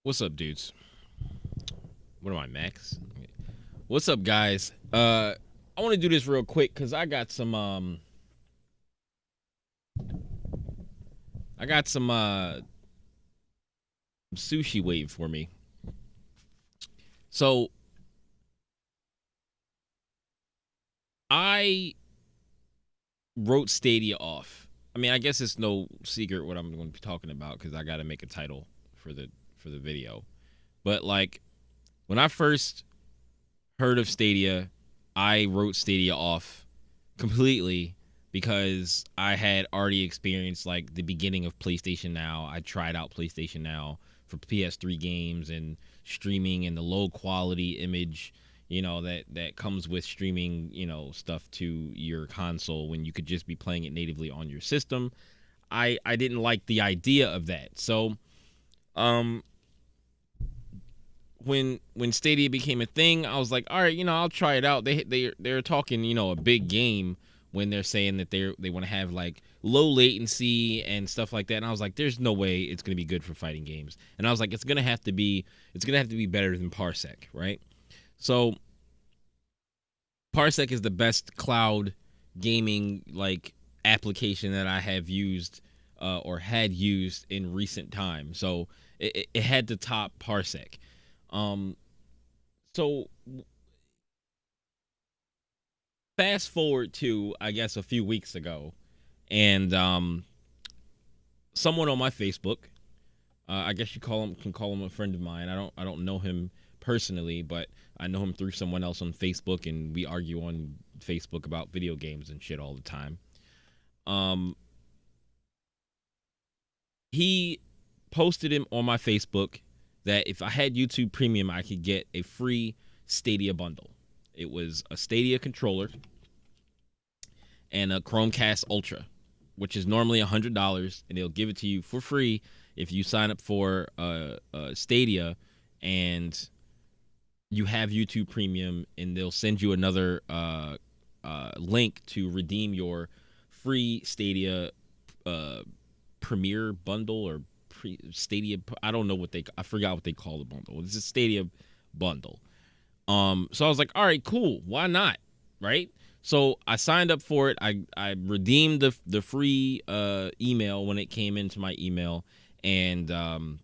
What's up, dudes? What am I, Max? Okay. What's up, guys? I want to do this real quick because I got some sushi waiting for me. So I wrote Stadia off. I mean, I guess it's no secret what I'm going to be talking about because I got to make a title for the video. But like when I first heard of Stadia, I wrote Stadia off completely because I had already experienced like the beginning of PlayStation Now. I tried out PlayStation Now for PS3 games and streaming and the low quality image, that comes with streaming, stuff to your console when you could just be playing it natively on your system. I didn't like the idea of that. So, um when Stadia became a thing, I was like, all right, I'll try it out. They're talking, a big game when they're saying that they want to have like low latency and stuff like that. And I was like, there's no way it's gonna be good for fighting games. And I was like, it's gonna have to be better than Parsec, right? So Parsec is the best cloud gaming like application that I have used or had used in recent time. So it had to top Parsec. Um, so fast forward to I guess a few weeks ago, and someone on my Facebook, I guess you can call him a friend of mine. I don't know him personally, but I know him through someone else on Facebook, and we argue on Facebook about video games and shit all the time. Um, he posted him on my Facebook that if I had YouTube Premium, I could get a free Stadia bundle. It was a Stadia controller and a Chromecast Ultra, which is normally $100, and they'll give it to you for free if you sign up for Stadia and you have YouTube Premium, and they'll send you another link to redeem your free Stadia uh, Premier bundle or Stadia. I don't know I forgot what they call the bundle. It's a Stadia bundle. So I was like, all right, cool. Why not? Right. So I signed up for it. I redeemed the free email when it came into my email, and a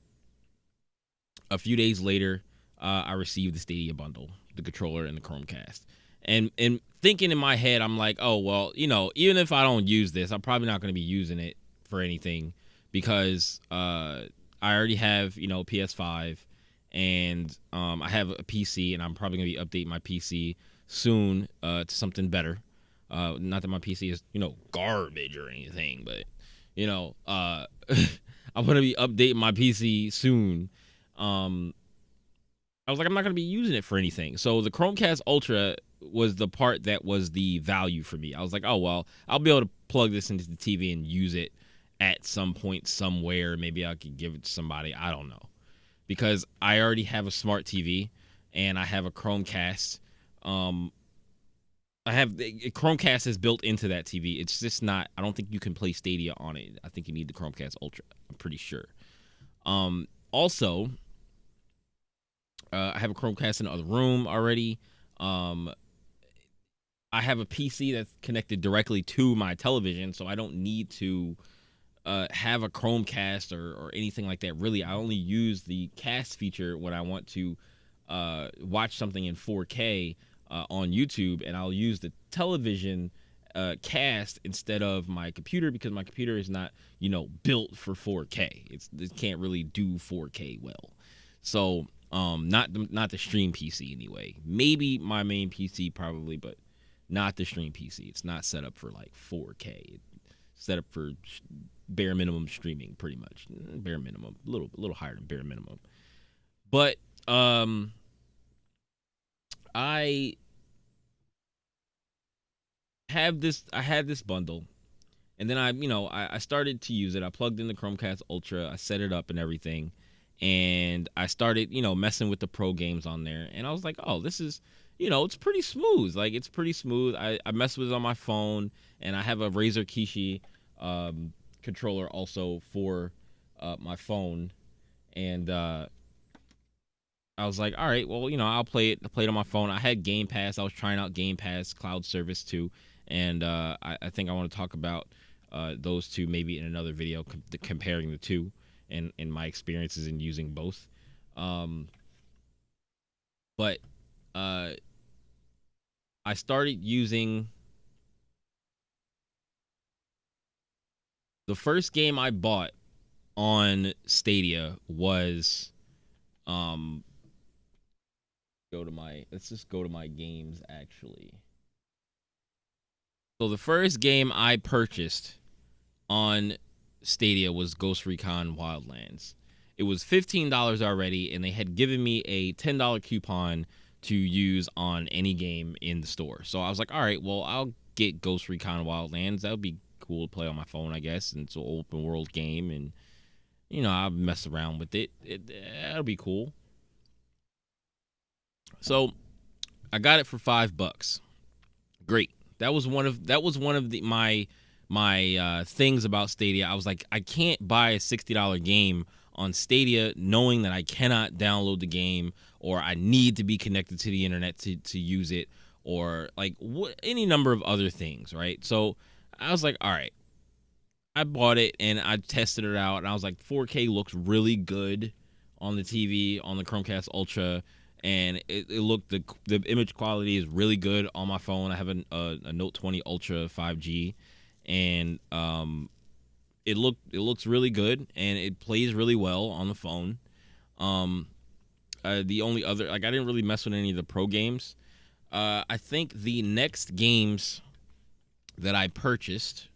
few days later, I received the Stadia bundle, the controller and the Chromecast. And thinking in my head, I'm like, oh well, even if I don't use this, I'm probably not going to be using it for anything because I already have PS5, and I have a PC, and I'm probably going to be updating my PC soon to something better. Not that my PC is garbage or anything, but I'm going to be updating my PC soon. um I was like, I'm not gonna be using it for anything. So the Chromecast Ultra was the part that was the value for me. I was like, oh well, I'll be able to plug this into the TV and use it at some point somewhere. Maybe I could give it to somebody. I don't know, because I already have a smart TV and I have a Chromecast. Um, I have Chromecast is built into that TV. It's just not. I don't think you can play Stadia on it. I think you need the Chromecast Ultra. I'm pretty sure. Also, I have a Chromecast in the other room already. Um, I have a PC that's connected directly to my television, so I don't need to have a Chromecast or anything like that. Really, I only use the cast feature when I want to watch something in 4K on YouTube, and I'll use the television cast instead of my computer because my computer is not built for 4K. It can't really do 4K well. So not the stream PC anyway. Maybe my main PC probably, but not the stream PC. It's not set up for like 4K. It's set up for bare minimum streaming, pretty much. Bare minimum, a little higher than bare minimum. But I I had this bundle, and then I started to use it. I plugged in the Chromecast Ultra, I set it up and everything, and I started messing with the pro games on there, and I was like, oh, this is it's pretty smooth. Like, it's pretty smooth. I mess with it on my phone, and I have a Razer Kishi controller also for my phone, and I was like, all right, well, I'll play it on my phone. I had Game Pass. I was trying out Game Pass cloud service too, and I think I want to talk about those two maybe in another video, comparing the two and my experiences in using both. Um, but uh, I started using the first game I bought on Stadia was um let's just go to my games actually. So the first game I purchased on Stadia was Ghost Recon Wildlands. It was $15 already, and they had given me a $10 coupon to use on any game in the store. So I was like, all right, well, I'll get Ghost Recon Wildlands. That would be cool to play on my phone, I guess. And it's an open world game, and I'll mess around with it. That'll be cool. So I got it for $5. Great. That was one of my things about Stadia. I was like, I can't buy a $60 game on Stadia knowing that I cannot download the game, or I need to be connected to the internet to use it, or like any number of other things, right? So I was like, all right. I bought it and I tested it out, and I was like, 4K looks really good on the TV, on the Chromecast Ultra, and it looked the image quality is really good on my phone. I have a Note 20 Ultra 5G, and it looks really good, and it plays really well on the phone. The only other, like, I didn't really mess with any of the pro games. I think the next games that I purchased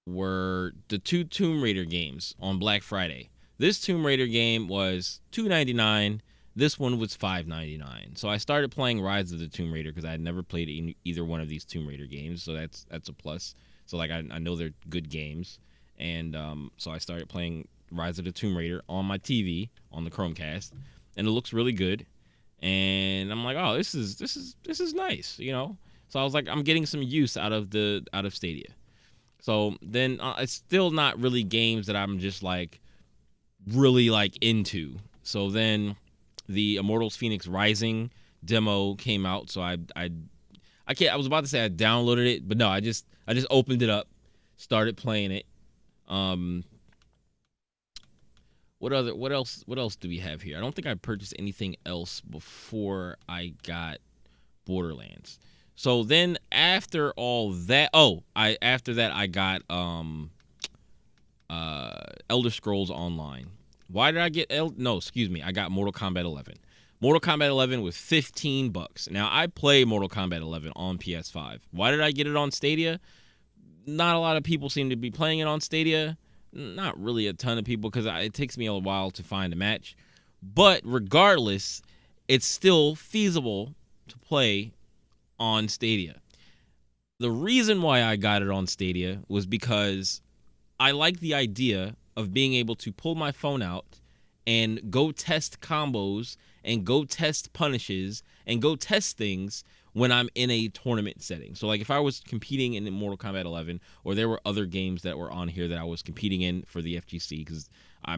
were the two Tomb Raider games on Black Friday. This Tomb Raider game was $2.99. This one was $5.99. So I started playing Rise of the Tomb Raider because I had never played either one of these Tomb Raider games. So that's a plus. So like I know they're good games, and so I started playing Rise of the Tomb Raider on my TV on the Chromecast, and it looks really good. And I'm like, oh, this is nice, So I was like, I'm getting some use out of Stadia. So then it's still not really games that I'm just like really like into. So then the Immortals Phoenix Rising demo came out. So I can't. I was about to say I downloaded it, but no, I just opened it up, started playing it. What else do we have here? I don't think I purchased anything else before I got Borderlands. So then after all that, after that I got Elder Scrolls Online. Why did I get I got Mortal Kombat 11. Mortal Kombat 11 was $15. Now I play Mortal Kombat 11 on PS5. Why did I get it on Stadia? Not a lot of people seem to be playing it on Stadia. Not really a ton of people, because it takes me a while to find a match. But regardless, it's still feasible to play on Stadia. The reason why I got it on Stadia was because I like the idea of being able to pull my phone out and go test combos and go test punishes and go test things when I'm in a tournament setting. So like if I was competing in Mortal Kombat 11, or there were other games that were on here that I was competing in for the FGC, because I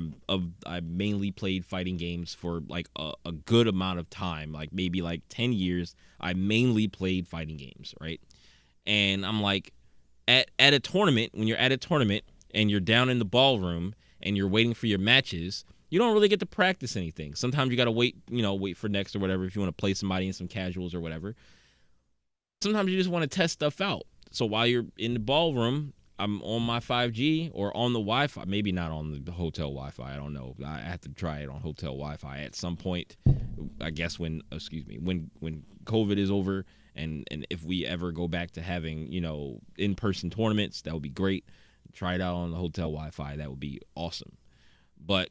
mainly played fighting games for like a good amount of time, like maybe like 10 years. I mainly played fighting games, right? And I'm like, at a tournament, when you're at a tournament and you're down in the ballroom and you're waiting for your matches, you don't really get to practice anything. Sometimes you got to wait for next or whatever, if you want to play somebody in some casuals or whatever. Sometimes you just want to test stuff out. So while you're in the ballroom, I'm on my 5G or on the Wi-Fi. Maybe not on the hotel Wi-Fi. I don't know. I have to try it on hotel Wi-Fi at some point. I guess when COVID is over, and if we ever go back to having in-person tournaments, that would be great. Try it out on the hotel Wi-Fi. That would be awesome. But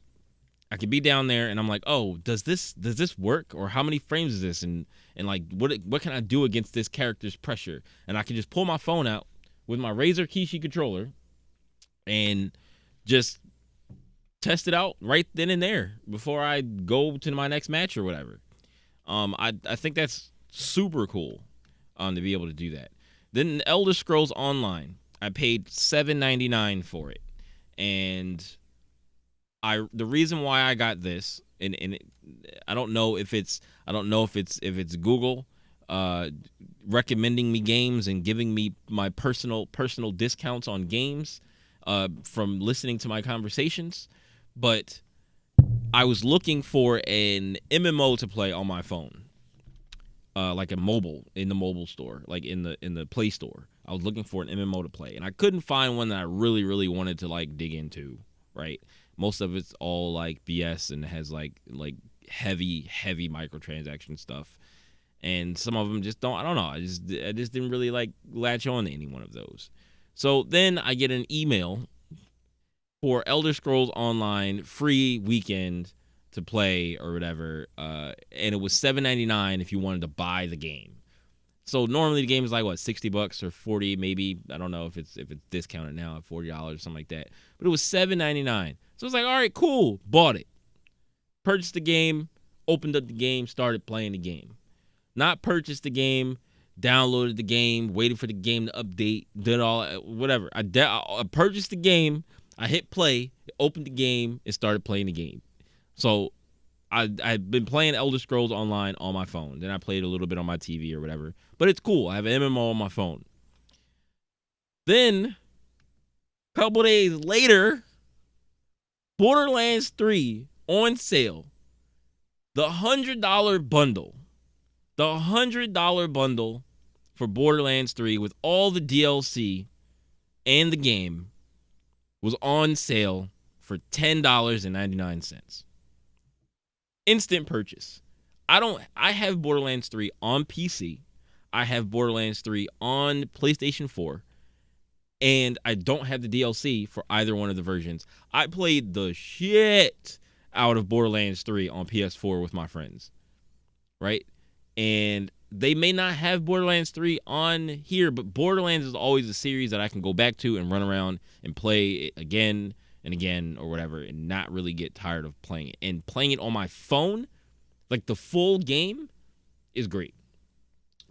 I could be down there and I'm like, oh, does this work? Or how many frames is this? And like, what can I do against this character's pressure? And I can just pull my phone out with my Razer Kishi controller and just test it out right then and there before I go to my next match or whatever. I think that's super cool to be able to do that. Then Elder Scrolls Online, I paid $7.99 for it. And the reason why I got this and I don't know if it's Google uh, recommending me games and giving me my personal discounts on games from listening to my conversations, but I was looking for an MMO to play on my phone, like a mobile in the mobile store, like in the Play Store. I was looking for an MMO to play, and I couldn't find one that I really wanted to like dig into. Right, most of it's all like BS and has like heavy microtransaction stuff, and some of them just don't. I don't know. I just didn't really like latch on to any one of those. So then I get an email for Elder Scrolls Online free weekend to play or whatever, and it was $7.99 if you wanted to buy the game. So normally the game is like what, $60 or 40 maybe. I don't know if it's discounted now at $40 or something like that. But it was $7.99. So it's like, all right, cool. Bought it. Purchased the game, opened up the game, started playing the game. Not purchased the game, downloaded the game, waited for the game to update, did all whatever. I purchased the game, I hit play, opened the game, and started playing the game. So I've been playing Elder Scrolls Online on my phone. Then I played a little bit on my TV or whatever. But it's cool. I have an MMO on my phone. Then, a couple days later, Borderlands 3 on sale. The $100 bundle. The $100 bundle for Borderlands 3 with all the DLC and the game was on sale for $10.99. Instant purchase. I have Borderlands 3 on PC. I have Borderlands 3 on PlayStation 4. And I don't have the DLC for either one of the versions. I played the shit out of Borderlands 3 on PS4 with my friends. Right? And they may not have Borderlands 3 on here, but Borderlands is always a series that I can go back to and run around and play it again and again or whatever and not really get tired of playing it. And playing it on my phone, like the full game, is great.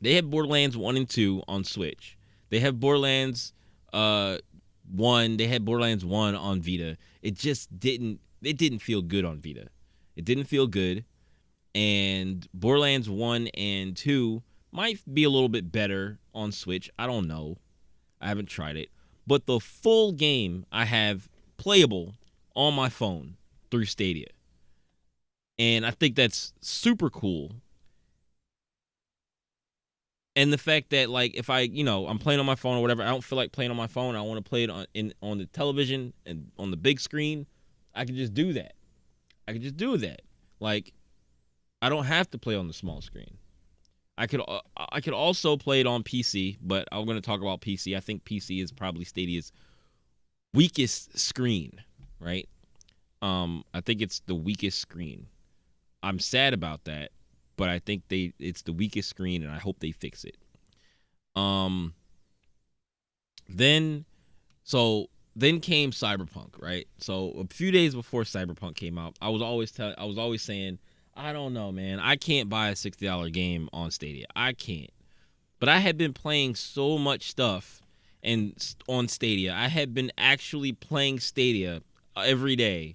They have Borderlands 1 and 2 on Switch. They have Borderlands 1. They had Borderlands 1 on Vita. It didn't feel good on Vita. It didn't feel good. And Borderlands 1 and 2 might be a little bit better on Switch. I don't know. I haven't tried it. But the full game I have playable on my phone through Stadia. And I think that's super cool. And the fact that, like, if I'm playing on my phone or whatever, I don't feel like playing on my phone, I want to play it on the television and on the big screen, I can just do that. Like, I don't have to play on the small screen. I could also play it on PC, but I'm going to talk about PC. I think PC is probably Stadia's weakest screen, right? I think it's the weakest screen. I'm sad about that, but I think it's the weakest screen, and I hope they fix it. Then came Cyberpunk, right? So a few days before Cyberpunk came out, I was always saying, I don't know, man. I can't buy a $60 game on Stadia. I can't. But I had been playing so much stuff on Stadia. I had been actually playing Stadia every day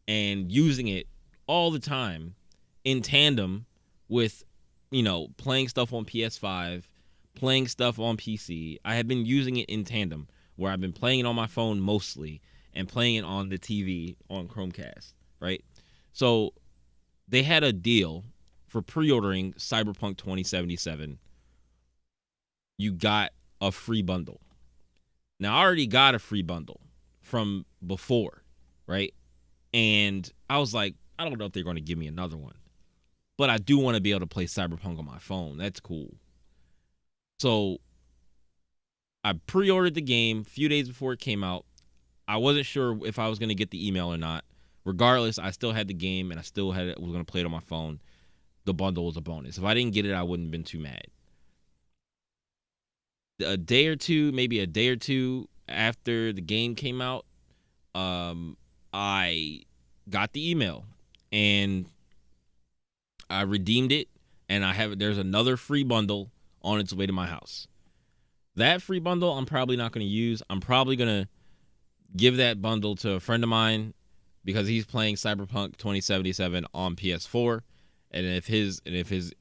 and using it all the time in tandem with, playing stuff on PS5, playing stuff on PC. I had been using it in tandem where I've been playing it on my phone mostly and playing it on the TV on Chromecast, right? So they had a deal for pre-ordering Cyberpunk 2077. You got a free bundle. Now, I already got a free bundle from before, right? And I was like, I don't know if they're going to give me another one. But I do want to be able to play Cyberpunk on my phone. That's cool. So I pre-ordered the game a few days before it came out. I wasn't sure if I was going to get the email or not. Regardless, I still had the game and I still was going to play it on my phone. The bundle was a bonus. If I didn't get it, I wouldn't have been too mad. Maybe a day or two after the game came out, I got the email and I redeemed it, and there's another free bundle on its way to my house. That free bundle I'm probably not going to use. I'm probably going to give that bundle to a friend of mine because he's playing Cyberpunk 2077 on PS4, and if his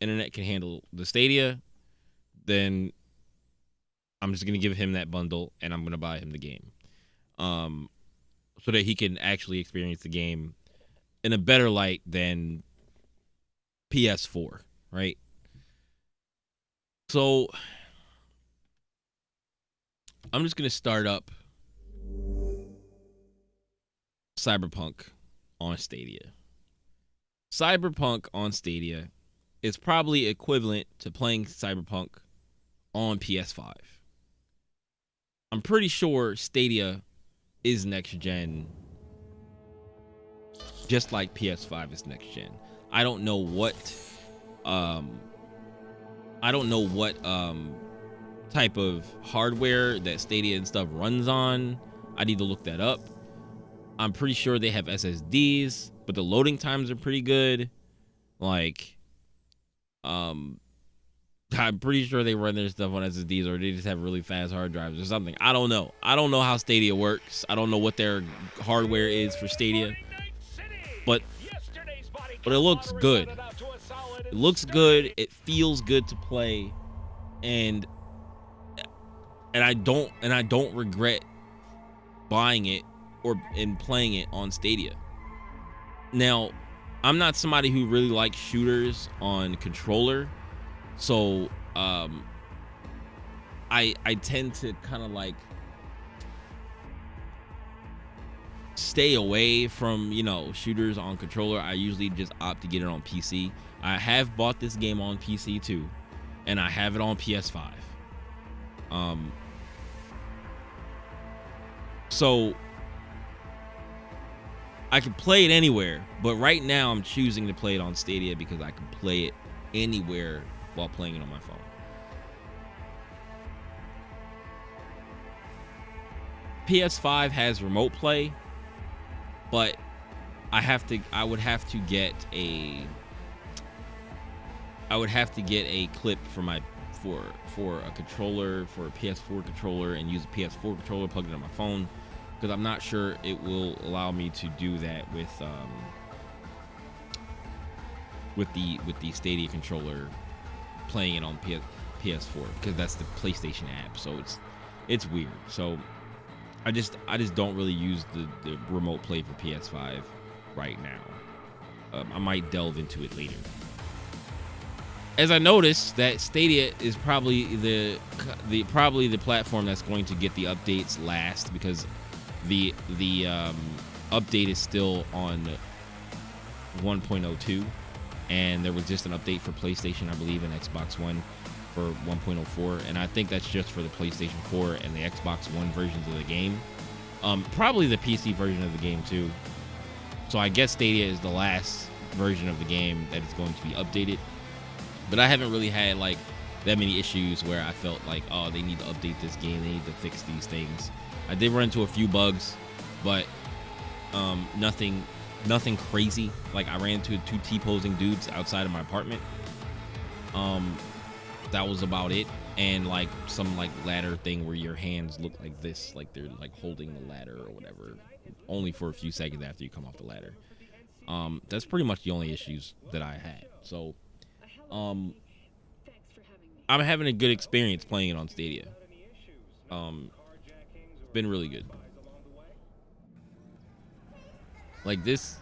internet can handle the Stadia, then I'm just gonna give him that bundle and I'm gonna buy him the game, so that he can actually experience the game in a better light than PS4, right? So I'm just gonna start up Cyberpunk on Stadia. Cyberpunk on Stadia is probably equivalent to playing Cyberpunk on PS5. I'm pretty sure Stadia is next gen, just like PS5 is next gen. I don't know what type of hardware that Stadia and stuff runs on. I need to look that up. I'm pretty sure they have SSDs, but the loading times are pretty good. Like, I'm pretty sure they run their stuff on SSDs, or they just have really fast hard drives or something. I don't know. I don't know how Stadia works. I don't know what their hardware is for Stadia, but it looks good. It looks good. It feels good to play, and I don't regret buying it and playing it on Stadia. Now, I'm not somebody who really likes shooters on controller, so I tend to kind of like stay away from, shooters on controller. I usually just opt to get it on PC. I have bought this game on PC too, and I have it on PS5. So I can play it anywhere, but right now I'm choosing to play it on Stadia because I can play it anywhere while playing it on my phone. PS5 has remote play, but I would have to get a clip for a controller, for a PS4 controller, and use a PS4 controller, plug it on my phone, because I'm not sure it will allow me to do that with the Stadia controller, playing it on PS4, because that's the PlayStation app. So it's weird. So I just don't really use the remote play for PS5 right now. I might delve into it later. As I noticed that Stadia is probably the platform that's going to get the updates last, because the update is still on 1.02, and there was just an update for PlayStation, I believe, and Xbox One for 1.04, and I think that's just for the PlayStation 4 and the Xbox One versions of the game. Probably the PC version of the game too. So I guess Stadia is the last version of the game that is going to be updated. But I haven't really had like that many issues where I felt like, oh, they need to update this game, they need to fix these things. I did run into a few bugs, but nothing crazy. Like, I ran into 2 T-posing dudes outside of my apartment. That was about it. And like some like ladder thing where your hands look like this, like they're like holding the ladder or whatever, only for a few seconds after you come off the ladder. That's pretty much the only issues that I had. So I'm having a good experience playing it on Stadia. It's been really good. Like this,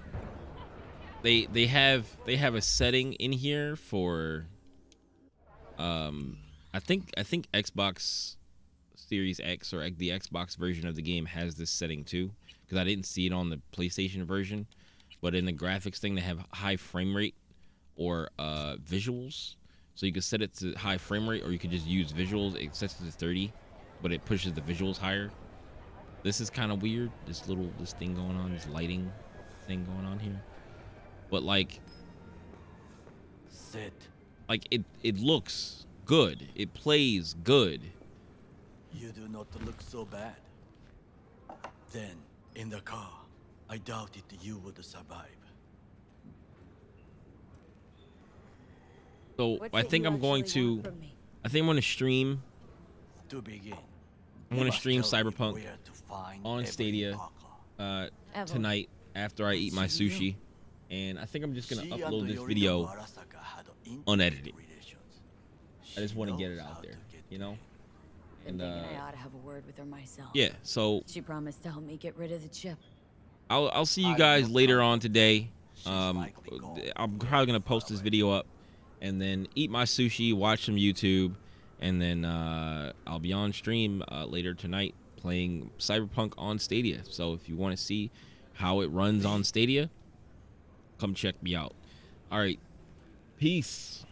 they have a setting in here for I think Xbox Series X, or the Xbox version of the game, has this setting too, because I didn't see it on the PlayStation version. But in the graphics thing, they have high frame rate or visuals, so you can set it to high frame rate, or you could just use visuals. It sets it to 30, but it pushes the visuals higher. This is kind of weird, this thing going on, this lighting thing going on here, but like it looks good, it plays good. You do not look so bad. Then in the car, I doubted you would survive. So I think I'm going to stream. To begin, I'm going to stream Cyberpunk on Stadia tonight, after I eat my sushi, and I think I'm just gonna She and upload this Yorinobu video Arasaka had intimate unedited. relations. I just She want to get knows it how out to there, get you to know. him. Been And thinking I ought to have a word with her myself. yeah, so She promised to help me get rid of the chip. I'll see you I'm guys not later on confident. today. She's likely gone I'm probably very gonna far post this away. video up, and then eat my sushi, watch some YouTube, and then I'll be on stream later tonight playing Cyberpunk on Stadia. So if you want to see how it runs on Me? Stadia, come check me out. All right, peace.